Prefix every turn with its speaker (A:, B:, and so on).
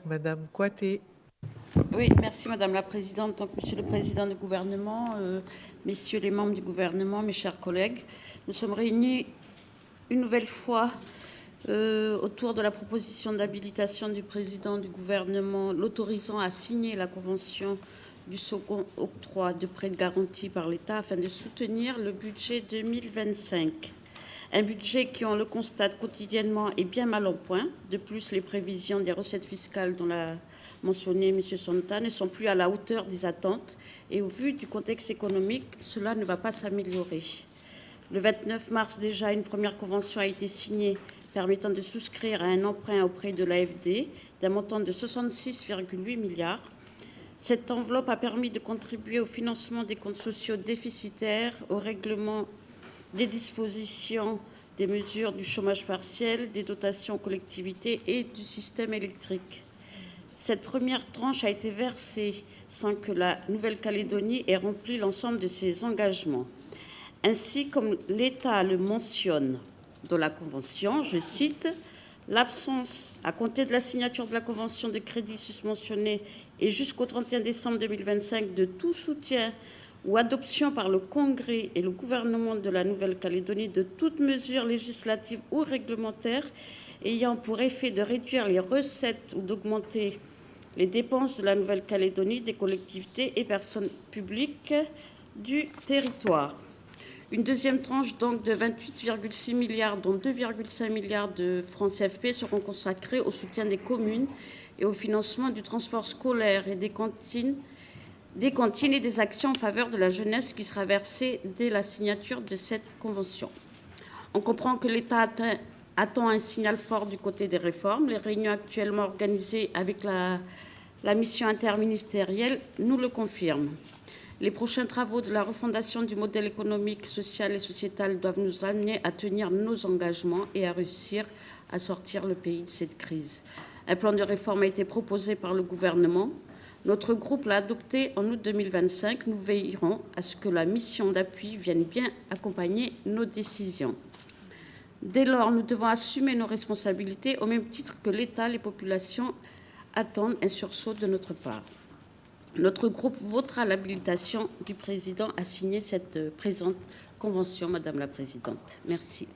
A: Madame Coité.
B: Oui, merci Madame la Présidente. Donc, Monsieur le Président du gouvernement, Messieurs les membres du gouvernement, mes chers collègues, nous sommes réunis une nouvelle fois autour de la proposition d'habilitation du Président du gouvernement l'autorisant à signer la convention du second octroi de prêts de garantie par l'État afin de soutenir le budget 2025. Un budget qui, on le constate quotidiennement, est bien mal en point. De plus, les prévisions des recettes fiscales dont l'a mentionné M. Santa ne sont plus à la hauteur des attentes et au vu du contexte économique, cela ne va pas s'améliorer. Le 29 mars déjà, une première convention a été signée permettant de souscrire à un emprunt auprès de l'AFD d'un montant de 66,8 milliards. Cette enveloppe a permis de contribuer au financement des comptes sociaux déficitaires, au règlement des dispositions des mesures du chômage partiel, des dotations aux collectivités et du système électrique. Cette première tranche a été versée sans que la Nouvelle-Calédonie ait rempli l'ensemble de ses engagements. Ainsi, comme l'État le mentionne dans la Convention, je cite, « L'absence, à compter de la signature de la Convention de crédit susmentionnée et jusqu'au 31 décembre 2025, de tout soutien ou adoption par le Congrès et le gouvernement de la Nouvelle-Calédonie de toute mesure législative ou réglementaire ayant pour effet de réduire les recettes ou d'augmenter les dépenses de la Nouvelle-Calédonie, des collectivités et personnes publiques du territoire. » Une deuxième tranche donc de 28,6 milliards, dont 2,5 milliards de francs CFP, seront consacrés au soutien des communes et au financement du transport scolaire et des cantines et des actions en faveur de la jeunesse qui sera versée dès la signature de cette convention. On comprend que l'État attend un signal fort du côté des réformes. Les réunions actuellement organisées avec la mission interministérielle nous le confirment. Les prochains travaux de la refondation du modèle économique, social et sociétal doivent nous amener à tenir nos engagements et à réussir à sortir le pays de cette crise. Un plan de réforme a été proposé par le gouvernement. Notre groupe l'a adopté en août 2025. Nous veillerons à ce que la mission d'appui vienne bien accompagner nos décisions. Dès lors, nous devons assumer nos responsabilités au même titre que l'État. Les populations attendent un sursaut de notre part. Notre groupe votera l'habilitation du président à signer cette présente convention, Madame la Présidente. Merci.